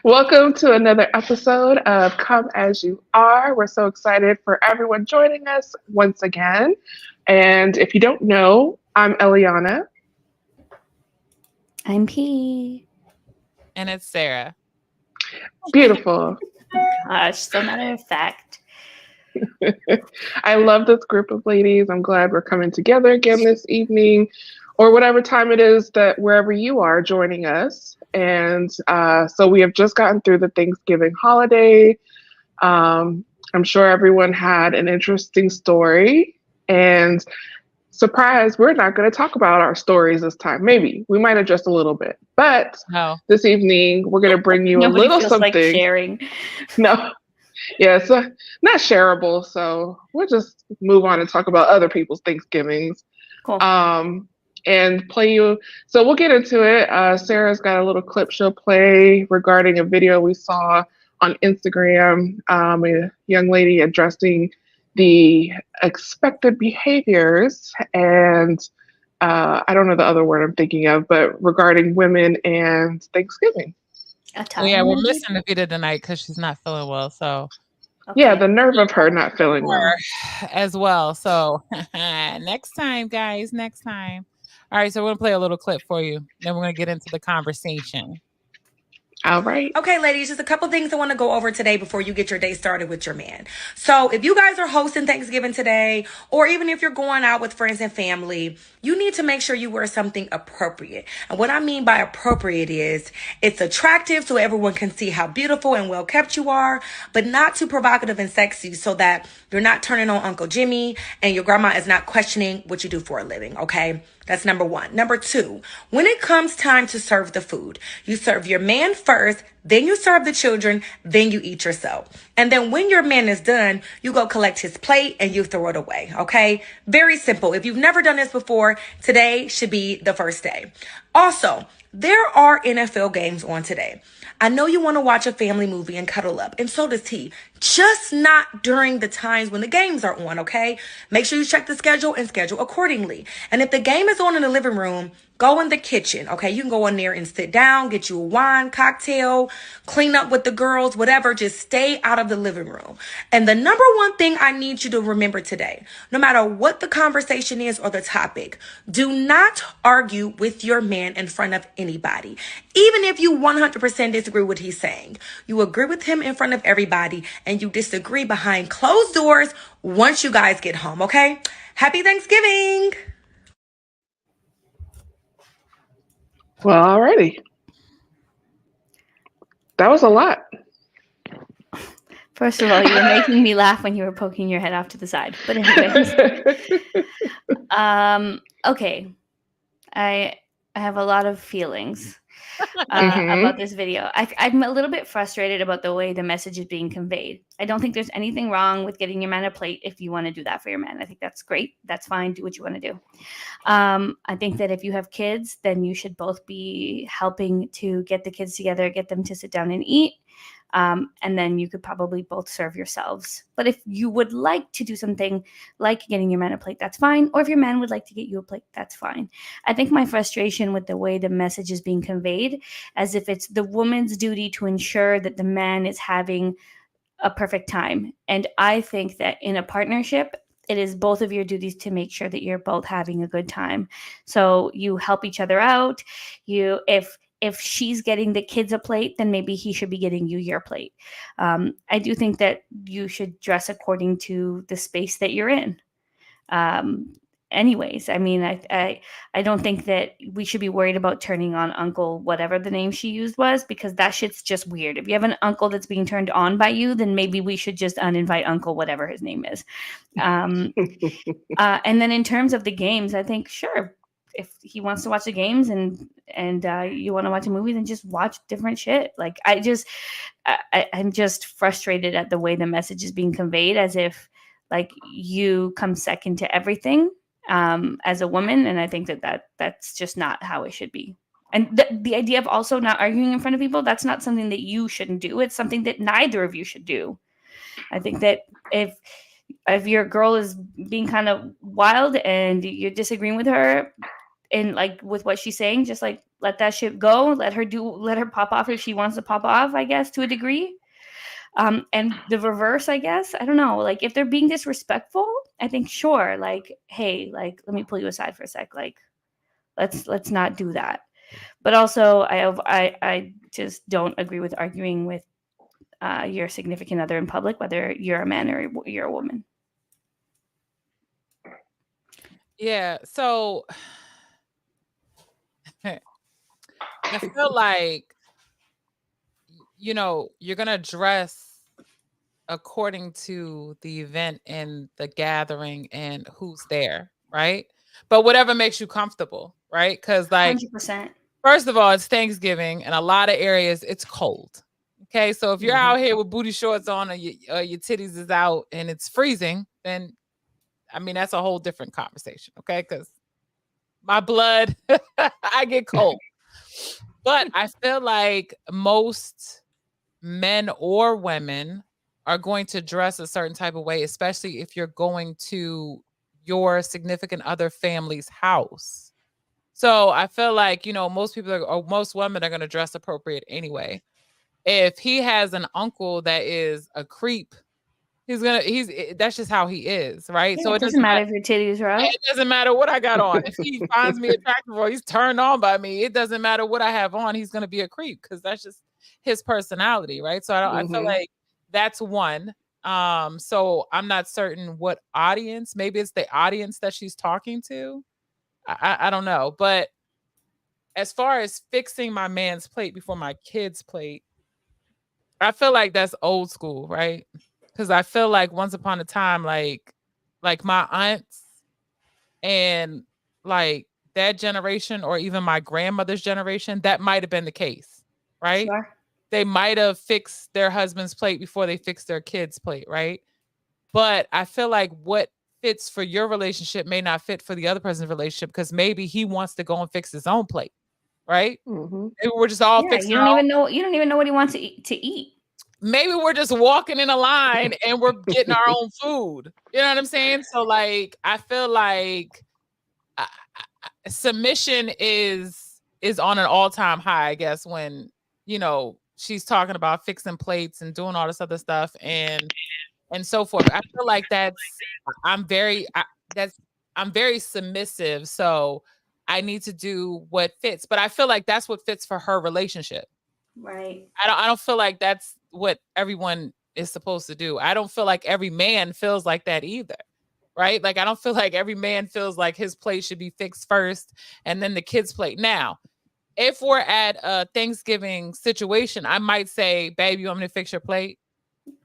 Welcome to another episode of Come As You Are. We're so excited for everyone joining us once again. And if you don't know, I'm Eliana. I'm P. And it's Sarah. Beautiful. Gosh, so matter of fact. I love this group of ladies. I'm glad we're coming together again this evening, or whatever time it is that wherever you are joining us. And so we have just gotten through the Thanksgiving holiday. I'm sure everyone had an interesting story. And surprise, we're not going to talk about our stories this time. Maybe we might have just a little bit. But No. this evening, we're going to bring you Nobody a little feels something. like sharing. No. Yeah, it's not shareable. So we'll just move on and talk about other people's Thanksgivings. Cool. And play you. So we'll get into it. Sarah's got a little clip she'll play regarding a video we saw on Instagram. A young lady addressing the expected behaviors and I don't know the other word I'm thinking of, but regarding women and Thanksgiving. Well, yeah, we're missing Evita tonight because she's not feeling well. So yeah, the nerve of her not feeling well as well. So next time, guys, next time. All right, so we're gonna play a little clip for you. Then we're gonna get into the conversation. All right. Okay, ladies, just a couple things I want to go over today before you get your day started with your man. So if you guys are hosting Thanksgiving today, or even if you're going out with friends and family, you need to make sure you wear something appropriate. And what I mean by appropriate is it's attractive so everyone can see how beautiful and well kept you are, but not too provocative and sexy so that you're not turning on Uncle Jimmy and your grandma is not questioning what you do for a living, okay? That's number one. Number two, when it comes time to serve the food, you serve your man first, then you serve the children, then you eat yourself. And then when your man is done, you go collect his plate and you throw it away, okay? Very simple. If you've never done this before, today should be the first day. Also, there are NFL games on today. I know you want to watch a family movie and cuddle up, and so does he. Just not during the times when the games are on, okay? Make sure you check the schedule and schedule accordingly. And if the game is on in the living room, go in the kitchen, okay? You can go in there and sit down, get you a wine, cocktail, clean up with the girls, whatever. Just stay out of the living room. And the number one thing I need you to remember today, no matter what the conversation is or the topic, do not argue with your man in front of anybody. Even if you 100% disagree with what he's saying, you agree with him in front of everybody and you disagree behind closed doors once you guys get home, okay? Happy Thanksgiving! Well, alrighty. That was a lot. First of all, you were making me laugh when you were poking your head off to the side. But anyways, okay. I have a lot of feelings about this video. I'm a little bit frustrated about the way the message is being conveyed. I don't think there's anything wrong with getting your man a plate if you want to do that for your man. I think that's great. That's fine. Do what you want to do. I think that if you have kids, then you should both be helping to get the kids together, get them to sit down and eat. And then you could probably both serve yourselves. But if you would like to do something like getting your man a plate, that's fine. Or if your man would like to get you a plate, that's fine. I think my frustration with the way the message is being conveyed, as if it's the woman's duty to ensure that the man is having a perfect time. And I think that in a partnership, it is both of your duties to make sure that you're both having a good time. So you help each other out. If she's getting the kids a plate, then maybe he should be getting you your plate. I do think that you should dress according to the space that you're in. Anyways, I mean, I don't think that we should be worried about turning on Uncle, whatever the name she used was, because that shit's just weird. If you have an uncle that's being turned on by you, then maybe we should just uninvite Uncle, whatever his name is. And then in terms of the games, I think, sure, if he wants to watch the games and you want to watch a movie, then just watch different shit. Like I'm just frustrated at the way the message is being conveyed, as if like you come second to everything as a woman. And I think that's just not how it should be. And the idea of also not arguing in front of people, that's not something that you shouldn't do. It's something that neither of you should do. I think that if your girl is being kind of wild and you're disagreeing with her, in like with what she's saying, just like let that shit go, let her pop off if she wants to pop off, I guess, to a degree. And the reverse, I guess, I don't know, like if they're being disrespectful, I think sure, like, hey, like let me pull you aside for a sec, like let's not do that. But also I just don't agree with arguing with your significant other in public, whether you're a man or you're a woman. Yeah, so I feel like, you're gonna dress according to the event and the gathering and who's there, right? But whatever makes you comfortable, right? Because, like, 100%. first of all, it's Thanksgiving, and a lot of areas it's cold. Okay, so if you're out here with booty shorts on and your titties is out and it's freezing, then I mean that's a whole different conversation. Okay, because my blood, I get cold. But I feel like most men or women are going to dress a certain type of way, especially if you're going to your significant other family's house. So I feel like, most people or most women are going to dress appropriate anyway. If he has an uncle that is a creep, that's just how he is, right? Yeah, so it doesn't matter if your titties are out. It doesn't matter what I got on. If he finds me attractive or he's turned on by me, it doesn't matter what I have on. He's going to be a creep because that's just his personality, right? So I feel like that's one. So I'm not certain what audience. Maybe it's the audience that she's talking to. I don't know. But as far as fixing my man's plate before my kid's plate, I feel like that's old school, right? Because I feel like once upon a time, like my aunts and like that generation or even my grandmother's generation, that might have been the case, right? Sure. They might have fixed their husband's plate before they fixed their kid's plate, right? But I feel like what fits for your relationship may not fit for the other person's relationship because maybe he wants to go and fix his own plate, right? Maybe we're just all fixing. You don't even know what he wants to eat. Maybe we're just walking in a line and we're getting our own food. You know what I'm saying? So like, I feel like submission is on an all-time high, I guess, when, she's talking about fixing plates and doing all this other stuff and so forth. I feel like I'm very submissive. So I need to do what fits, but I feel like that's what fits for her relationship. Right. I don't feel like that's what everyone is supposed to do. I don't feel like every man feels like that either. Right? Like, I don't feel like every man feels like his plate should be fixed first and then the kid's plate. Now, if we're at a Thanksgiving situation, I might say, babe, you want me to fix your plate?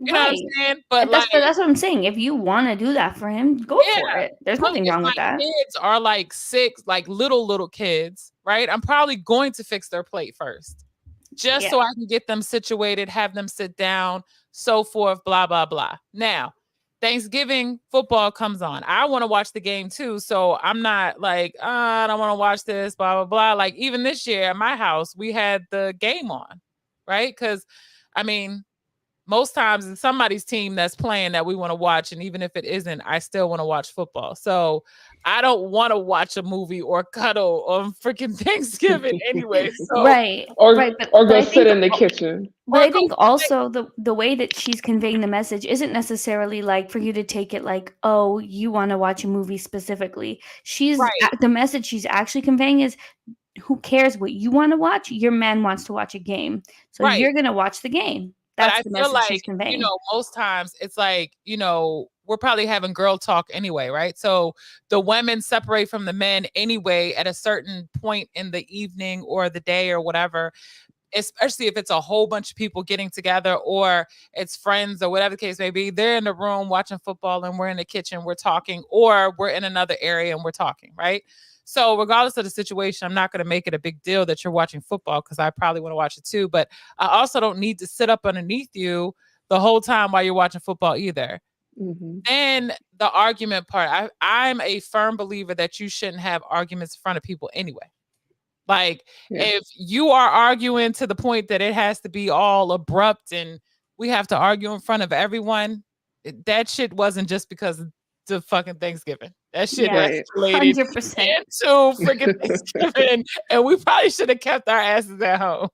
You know what I'm saying? But that's what I'm saying. If you want to do that for him, go for it. There's nothing wrong with that. Kids are like 6, like little kids, right? I'm probably going to fix their plate first. Just so I can get them situated, have them sit down, so forth, blah, blah, blah. Now, Thanksgiving football comes on. I want to watch the game too. So I'm not like, I don't want to watch this, blah, blah, blah. Like even this year at my house, we had the game on, right? Because I mean, most times it's somebody's team that's playing that we want to watch. And even if it isn't, I still want to watch football. So I don't want to watch a movie or cuddle on freaking Thanksgiving anyway. So, or go sit in the kitchen. But I think also the way that she's conveying the message isn't necessarily like for you to take it like, oh, you want to watch a movie specifically. The message she's actually conveying is, who cares what you want to watch? Your man wants to watch a game. So you're going to watch the game. That's the message she's conveying. Most times it's like, we're probably having girl talk anyway, right? So the women separate from the men anyway at a certain point in the evening or the day or whatever, especially if it's a whole bunch of people getting together or it's friends or whatever the case may be. They're in the room watching football and we're in the kitchen, we're talking, or we're in another area and we're talking, right? So regardless of the situation, I'm not going to make it a big deal that you're watching football because I probably want to watch it too. But I also don't need to sit up underneath you the whole time while you're watching football either. Then the argument part, I'm a firm believer that you shouldn't have arguments in front of people anyway. Like if you are arguing to the point that it has to be all abrupt and we have to argue in front of everyone, that shit wasn't just because of the fucking Thanksgiving. That shit Right. escalated 100%. into freaking Thanksgiving, and we probably should have kept our asses at home.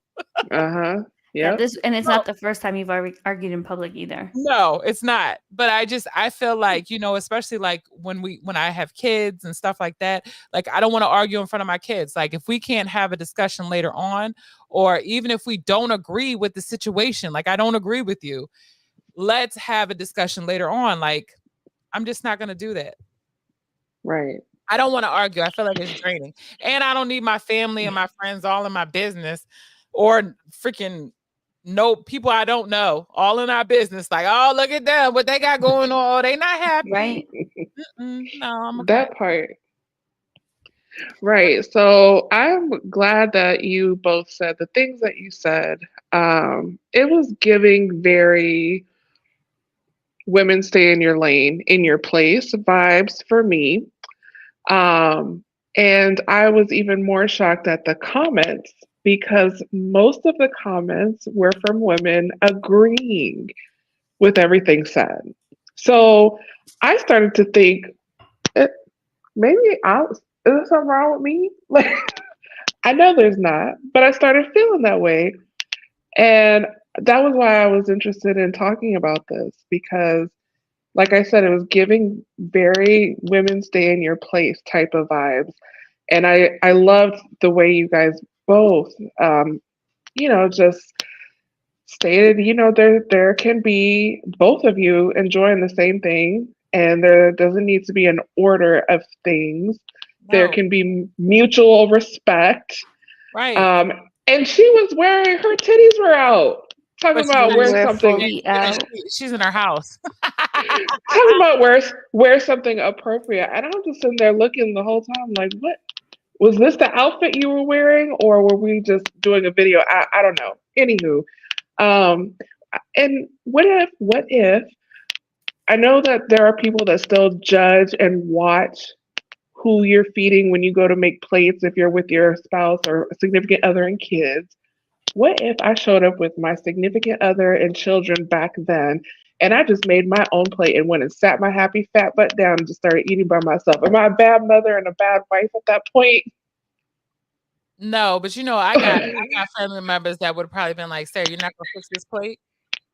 Uh-huh. Yeah, Yep. and it's not the first time you've argued in public either. No, it's not. But I feel like, especially like when I have kids and stuff like that, like I don't want to argue in front of my kids. Like if we can't have a discussion later on, or even if we don't agree with the situation, like I don't agree with you, let's have a discussion later on. Like I'm just not going to do that. Right. I don't want to argue. I feel like it's draining. And I don't need my family and my friends all in my business, or freaking people I don't know all in our business. Like, oh, look at them, what they got going on. They not happy. Right. No, I'm okay. That part. Right. So I'm glad that you both said the things that you said. It was giving very women stay in your lane, in your place vibes for me. And I was even more shocked at the comments because most of the comments were from women agreeing with everything said. So I started to think, maybe is there something wrong with me? Like, I know there's not, but I started feeling that way. And that was why I was interested in talking about this because, like I said, it was giving very women stay in your place type of vibes. And I loved the way you guys both, just stated, there can be both of you enjoying the same thing, and there doesn't need to be an order of things. No. There can be mutual respect. Right. And she was wearing, her titties were out. Talking about wear something. She's in her house. Talking about wear something appropriate. And I'm just sitting there looking the whole time like, what? Was this the outfit you were wearing, or were we just doing a video? I don't know. Anywho, and what if I know that there are people that still judge and watch who you're feeding when you go to make plates if you're with your spouse or significant other and kids. What if I showed up with my significant other and children back then, and I just made my own plate and went and sat my happy fat butt down and just started eating by myself? Am I a bad mother and a bad wife at that point? No, but I got family members that would have probably been like, Sarah, you're not gonna fix this plate?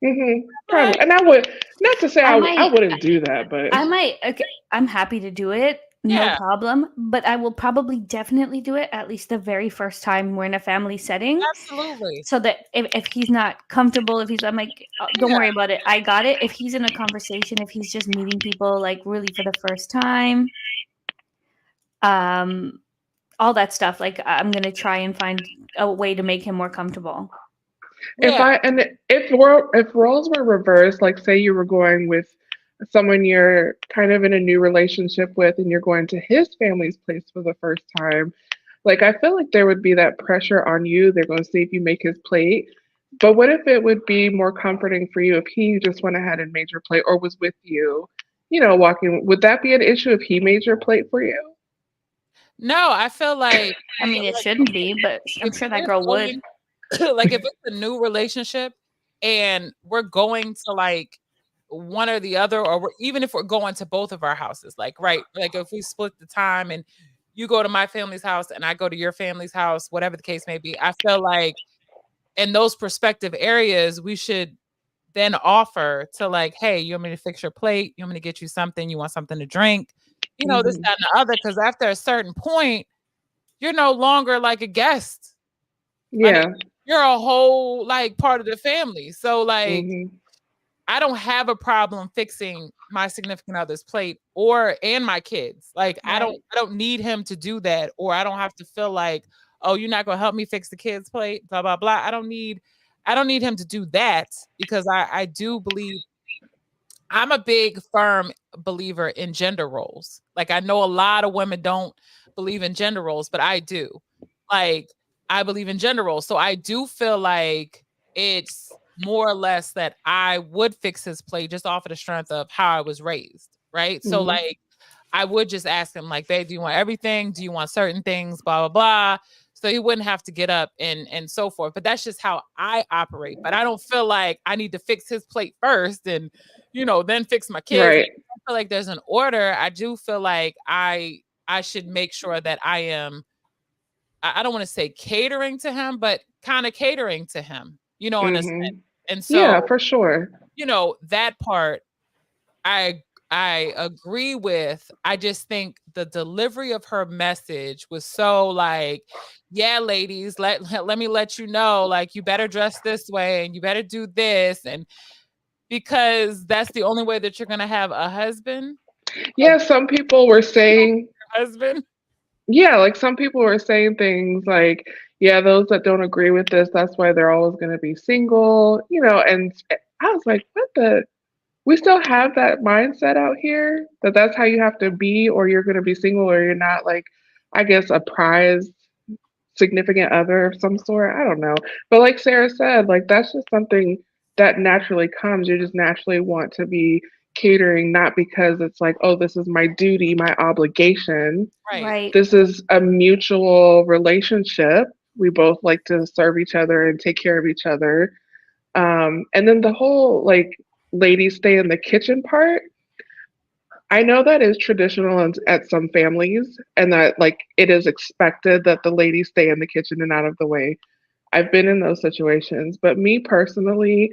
Mm-hmm. Probably. And I would, not to say I wouldn't do that, but I might. Okay, I'm happy to do it. No problem. But I will probably definitely do it at least the very first time we're in a family setting. Absolutely. So that if he's not comfortable, I'm like, don't worry about it. I got it. If he's in a conversation, if he's just meeting people like really for the first time, all that stuff, like I'm gonna try and find a way to make him more comfortable. If roles were reversed, like say you were going with someone you're kind of in a new relationship with and you're going to his family's place for the first time, like I feel like there would be that pressure on you. They're going to see if you make his plate. But what if it would be more comforting for you if he just went ahead and made your plate or was with you, walking? Would that be an issue if he made your plate for you? No, I feel like it shouldn't be, but I'm sure that girl would. Like if it's a new relationship and we're going to like one or the other, or even if we're going to both of our houses, like if we split the time and you go to my family's house and I go to your family's house, whatever the case may be, I feel like in those prospective areas we should then offer to like, hey, you want me to fix your plate? You want me to get you something? You want something to drink? This, that, and the other. Because after a certain point, you're no longer like a guest. Yeah. Like, you're a whole like part of the family. So like, I don't have a problem fixing my significant other's plate and my kids. Like right. I don't need him to do that, or I don't have to feel like, oh, you're not gonna help me fix the kids' plate, blah, blah, blah. I don't need him to do that, because I do believe, I'm a big firm believer in gender roles. Like I know a lot of women don't believe in gender roles, but I do. Like I believe in gender roles. So I do feel like it's more or less that I would fix his plate just off of the strength of how I was raised. Right. So like, I would just ask him like, babe, do you want everything? Do you want certain things? Blah, blah, blah. So he wouldn't have to get up and so forth. But that's just how I operate. But I don't feel like I need to fix his plate first and, then fix my kids. Right. feel like there's an order. I do feel like I should make sure that I am, I don't want to say catering to him, but kind of catering to him, in a sense. And Yeah, so, for sure. That part I agree with. I just think the delivery of her message was so like, yeah, ladies, let me let you know, like, you better dress this way and you better do this. And because that's the only way that you're going to have a husband. Yeah, some people were saying, Husband. yeah, like some people were saying things like, yeah, those that don't agree with this, that's why they're always going to be single, and I was like, what the? We still have that mindset out here that that's how you have to be, or you're going to be single, or you're not, like, I guess, a prized significant other of some sort. I don't know. But like Sarah said, like, that's just something that naturally comes. You just naturally want to be catering, not because it's like, oh, this is my duty, my obligation. Right. This is a mutual relationship. We both like to serve each other and take care of each other. And then the whole, like, ladies stay in the kitchen part, I know that is traditional at some families, and that, like, it is expected that the ladies stay in the kitchen and out of the way. I've been in those situations, but me personally,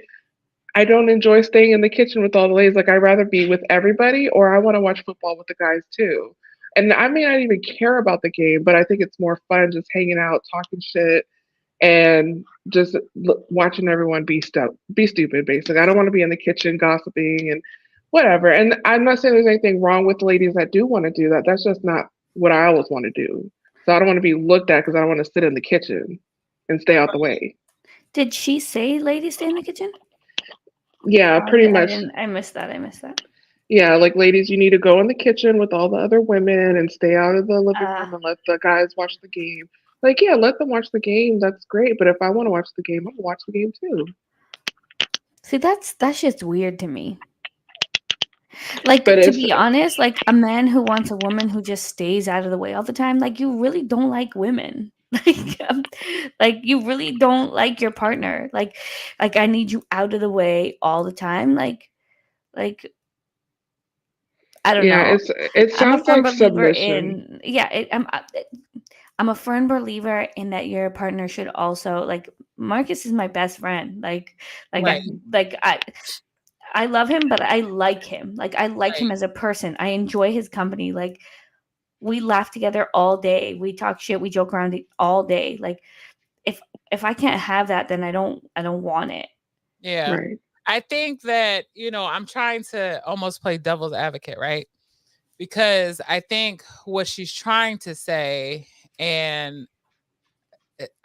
I don't enjoy staying in the kitchen with all the ladies. Like, I'd rather be with everybody, or I want to watch football with the guys too. And I may not even care about the game, but I think it's more fun just hanging out, talking shit, and just watching everyone be stupid. Basically, I don't want to be in the kitchen gossiping and whatever. And I'm not saying there's anything wrong with ladies that do want to do that. That's just not what I always want to do. So I don't want to be looked at because I don't want to sit in the kitchen and stay out the way. Did she say ladies stay in the kitchen? Yeah, pretty much. I missed that. Yeah, like, ladies, you need to go in the kitchen with all the other women and stay out of the living room and let the guys watch the game. Like, yeah, let them watch the game. That's great. But if I want to watch the game, I'm gonna watch the game too. See, that's just weird to me. Like, to be honest, like, a man who wants a woman who just stays out of the way all the time, like, you really don't like women. Like, you really don't like your partner. Like, I need you out of the way all the time. Like, I don't know. It sounds like submission. I'm a firm believer in that your partner should also, like, Marcus is my best friend. Right. I love him, but I like him. Like, I like him as a person. I enjoy his company. Like, we laugh together all day. We talk shit. We joke around all day. Like, if I can't have that, then I don't want it. Yeah. Right. I think that, I'm trying to almost play devil's advocate, right? Because I think what she's trying to say, and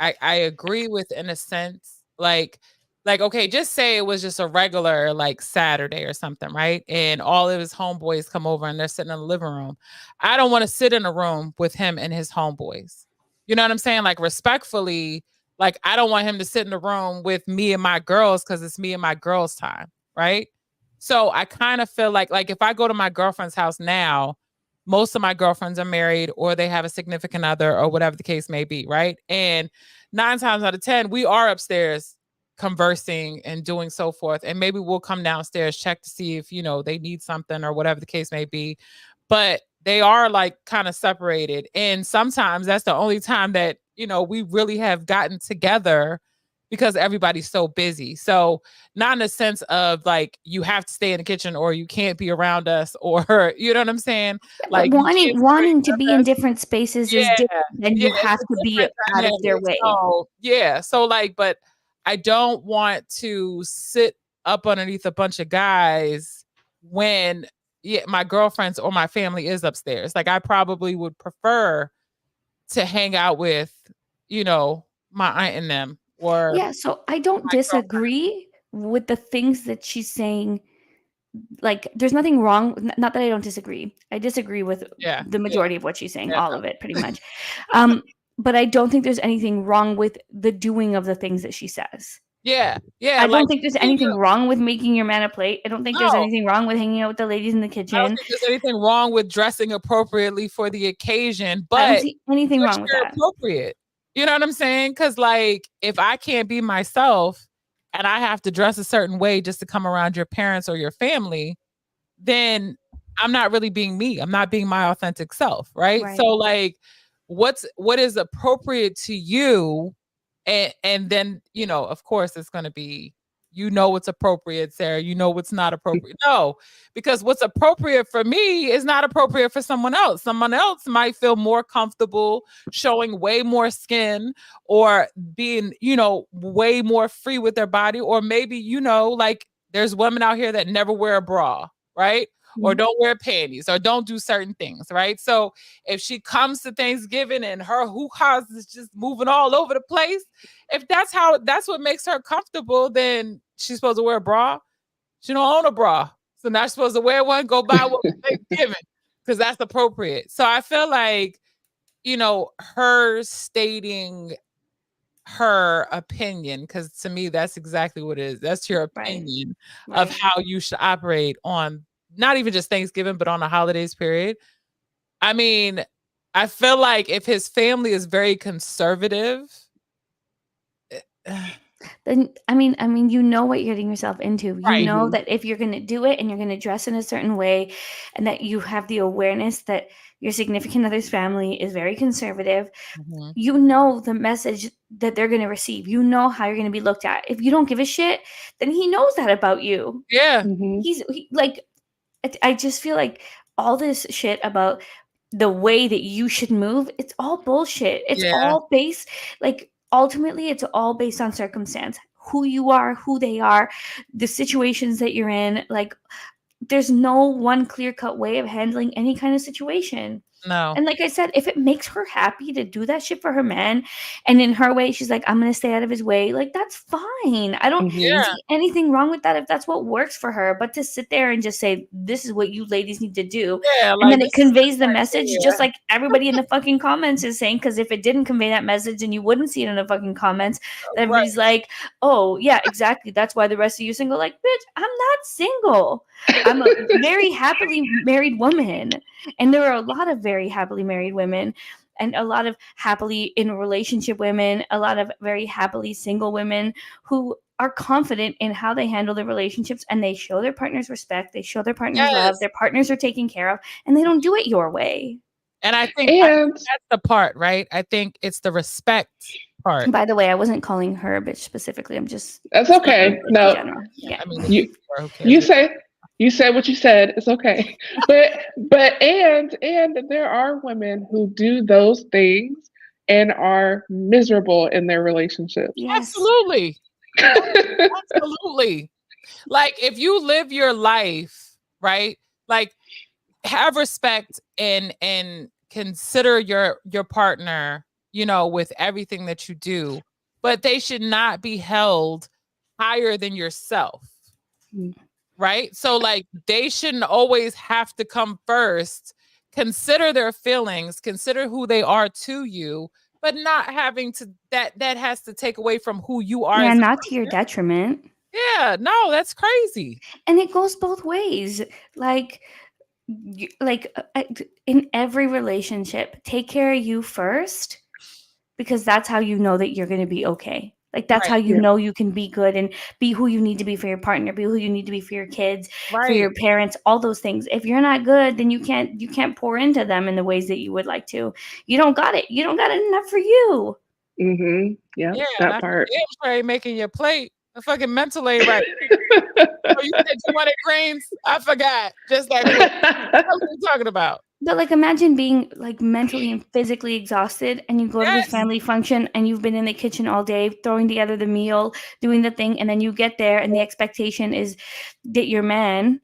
I agree with, in a sense, like, okay, just say it was just a regular, like, Saturday or something, right? And all of his homeboys come over and they're sitting in the living room. I don't want to sit in a room with him and his homeboys. You know what I'm saying? Like, respectfully, like, I don't want him to sit in the room with me and my girls because it's me and my girls' time, right? So I kind of feel like if I go to my girlfriend's house now, most of my girlfriends are married or they have a significant other or whatever the case may be, right? And 9 times out of 10, we are upstairs conversing and doing so forth. And maybe we'll come downstairs, check to see if, they need something or whatever the case may be. But they are, like, kind of separated. And sometimes that's the only time that, we really have gotten together because everybody's so busy. So not in the sense of, like, you have to stay in the kitchen or you can't be around us, or, you know what I'm saying? Like, wanting to be in different spaces is different than you have to be out of their way. So, yeah. So, like, but I don't want to sit up underneath a bunch of guys when my girlfriends or my family is upstairs. Like, I probably would prefer to hang out with, my aunt and them. Or so I don't disagree with the things that she's saying. Like, there's nothing wrong. Not that I don't disagree. I disagree with the majority of what she's saying, all of it, pretty much. But I don't think there's anything wrong with the doing of the things that she says. Yeah. I don't think there's anything wrong with making your man a plate. I don't think there's anything wrong with hanging out with the ladies in the kitchen. I don't think there's anything wrong with dressing appropriately for the occasion, but I don't see anything wrong with that. Appropriate. You know what I'm saying? Because, like, if I can't be myself and I have to dress a certain way just to come around your parents or your family, then I'm not really being me. I'm not being my authentic self, right? Right. So like what is appropriate to you, and then, you know, of course it's going to be, you know, what's appropriate, Sarah, you know what's not appropriate. No, because what's appropriate for me is not appropriate for someone else. Someone else might feel more comfortable showing way more skin, or being, you know, way more free with their body, or maybe, you know, like there's women out here that never wear a bra, right? Or don't wear panties, or don't do certain things, right? So if she comes to Thanksgiving and her hoo-ha's is just moving all over the place, if that's what makes her comfortable, then she's supposed to wear a bra. She don't own a bra, so now she's supposed to wear one, go buy one for Thanksgiving, because that's appropriate. So I feel like, you know, her stating her opinion, because to me that's exactly what it is. That's your opinion of how you should operate on not even just Thanksgiving, but on the holidays period. I mean, I feel like if his family is very conservative, then I mean, you know what you're getting yourself into. You right. know that if you're going to do it and you're going to dress in a certain way, and that you have the awareness that your significant other's family is very conservative, you know the message that they're going to receive. You know how you're going to be looked at. If you don't give a shit, then he knows that about you. Yeah. Like, I just feel like all this shit about the way that you should move, it's all bullshit. It's all based, like, ultimately, it's all based on circumstance. Who you are, who they are, the situations that you're in. Like, there's no one clear-cut way of handling any kind of situation. No. And like I said, if it makes her happy to do that shit for her man, and in her way, she's like, I'm going to stay out of his way, like, that's fine. I don't see anything wrong with that if that's what works for her. But to sit there and just say, this is what you ladies need to do. Yeah, and then it conveys the message, just like everybody in the fucking comments is saying. Because if it didn't convey that message, then you wouldn't see it in the fucking comments. Everybody's like, oh, yeah, exactly. That's why the rest of you single. Like, bitch, I'm not single. I'm a very happily married woman. And there are a lot of very happily married women, and a lot of happily in a relationship women, a lot of very happily single women who are confident in how they handle their relationships, and they show their partners respect, they show their partners love, their partners are taken care of, and they don't do it your way. And I think that's the part, right? I think it's the respect part. By the way, I wasn't calling her a bitch specifically. I'm just that's okay. No, yeah. I mean, you said what you said. It's okay. But and there are women who do those things and are miserable in their relationships. Yes. Absolutely. Absolutely. Like, if you live your life, right? Like, have respect and consider your partner, you know, with everything that you do, but they should not be held higher than yourself. Right? So like, they shouldn't always have to come first. Consider their feelings, consider who they are to you, but not having to that has to take away from who you are. Yeah, not to your detriment. Yeah, no, that's crazy. And it goes both ways. Like in every relationship, take care of you first, because that's how you know that you're going to be okay. Like, that's how you know you can be good and be who you need to be for your partner, be who you need to be for your kids, for your parents, all those things. If you're not good, then you can't pour into them in the ways that you would like to. You don't got it. You don't got it enough for you. Yeah, that part. Yeah, making your plate. The fucking mental ain't right. Oh, you said you wanted greens? I forgot. Just like, what are you talking about? But like, imagine being like mentally and physically exhausted, and you go to this family function, and you've been in the kitchen all day throwing together the meal, doing the thing, and then you get there, and the expectation is that your man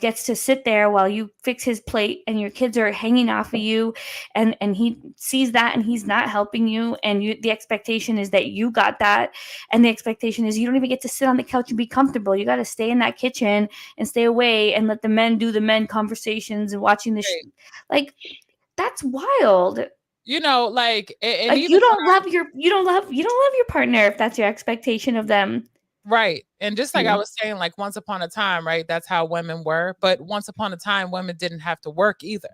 gets to sit there while you fix his plate, and your kids are hanging off of you, and he sees that, and he's not helping you, and the expectation is that you got that, and the expectation is you don't even get to sit on the couch and be comfortable. You got to stay in that kitchen and stay away and let the men do the men conversations and watching the like, that's wild. You know, like, like, you don't love your partner if that's your expectation of them. Right. And just like I was saying, like, once upon a time, right? That's how women were. But once upon a time, women didn't have to work either.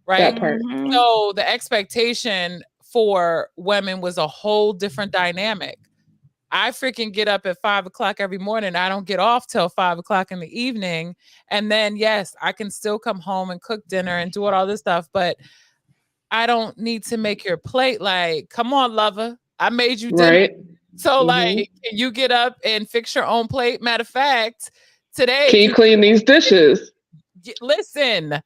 Right. That part. So the expectation for women was a whole different dynamic. I freaking get up at 5 o'clock every morning. I don't get off till 5 o'clock in the evening. And then, yes, I can still come home and cook dinner and do all this stuff, but I don't need to make your plate. Like, come on, lover. I made you dinner. Right. So, like, can you get up and fix your own plate? Matter of fact, today. Can you clean these dishes? Listen.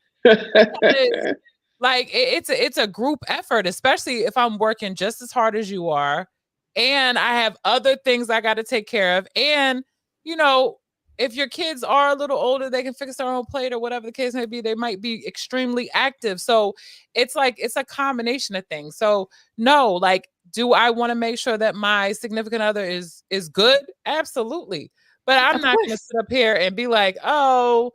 Like, it's a group effort, especially if I'm working just as hard as you are. And I have other things I got to take care of. And, you know, if your kids are a little older, they can fix their own plate or whatever the case may be. They might be extremely active. So it's like, it's a combination of things. So no, like, do I want to make sure that my significant other is good? Absolutely. But I'm not going to sit up here and be like, oh,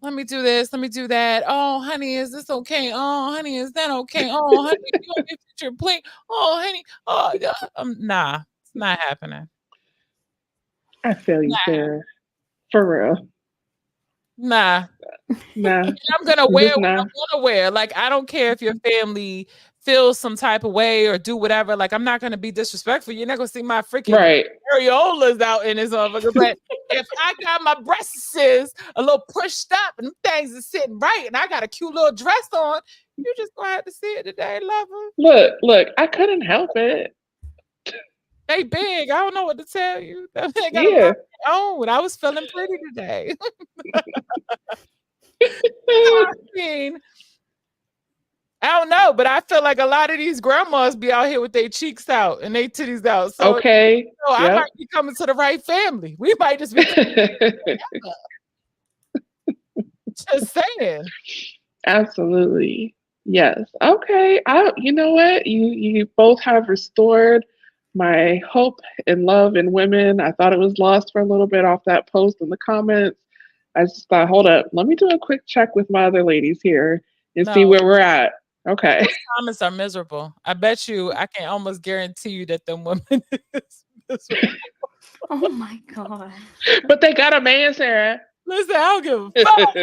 let me do this. Let me do that. Oh, honey, is this okay? Oh, honey, is that okay? Oh, honey, you want me to fix your plate? Oh, honey. Oh, nah, it's not happening. I feel you, Sarah. For real. Nah. Nah. And I'm going to wear what I want to wear. Like, I don't care if your family feels some type of way or do whatever. Like, I'm not going to be disrespectful. You're not going to see my freaking areolas out in this motherfucker. But if I got my breasts a little pushed up and things are sitting right and I got a cute little dress on, you just going to have to see it today, lover. Look, I couldn't help it. They big. I don't know what to tell you. They got a own. I was feeling pretty today. I mean, I don't know, but I feel like a lot of these grandmas be out here with their cheeks out and their titties out. So, I might be coming to the right family. We might just be just saying. Absolutely. Yes. Okay. You know what? You both have restored my hope and love in women. I thought it was lost for a little bit off that post in the comments. I just thought, hold up, let me do a quick check with my other ladies here and see where we're at. Okay. Those comments are miserable. I bet you, I can almost guarantee you that them women is miserable. Oh my God. But they got a man, Sarah. Listen, I don't give a fuck.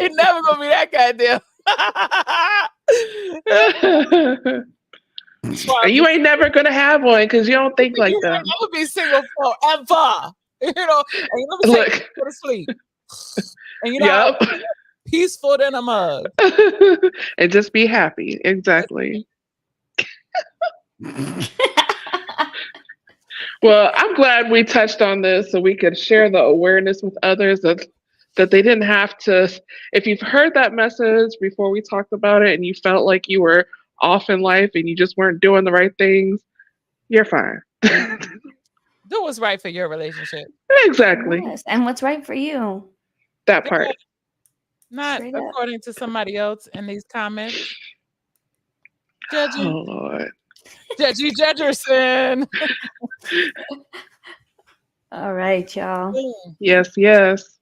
Ain't never gonna be that goddamn. You ain't never gonna have one because you don't think like them. I would be single forever. You know, and let me look, go to sleep. And you know, peaceful than a mug. And just be happy. Exactly. Well, I'm glad we touched on this so we could share the awareness with others that they didn't have to. If you've heard that message before we talked about it and you felt like you were off in life and you just weren't doing the right things, you're fine. Do what's right for your relationship. Exactly. Yes. And what's right for you. That part. Not according to somebody else in these comments. Judgy. Oh, Lord. Judgy Judgerson. All right, y'all. Yes.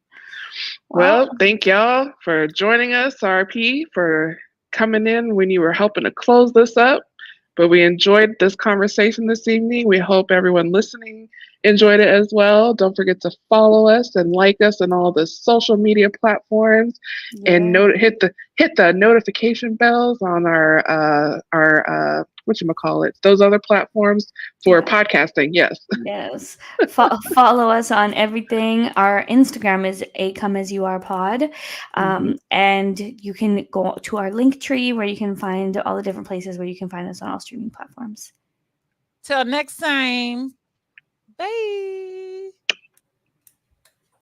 Well, thank y'all for joining us, RP, for coming in when you were helping to close this up. But we enjoyed this conversation this evening. We hope everyone listening enjoyed it as well. Don't forget to follow us and like us on all the social media platforms, and hit the notification bells on our whatchamacallit, those other platforms for podcasting. Yes. Follow us on everything. Our Instagram is @ComeAsYouArePod. And you can go to our link tree where you can find all the different places where you can find us on all streaming platforms. Till next time. Bye.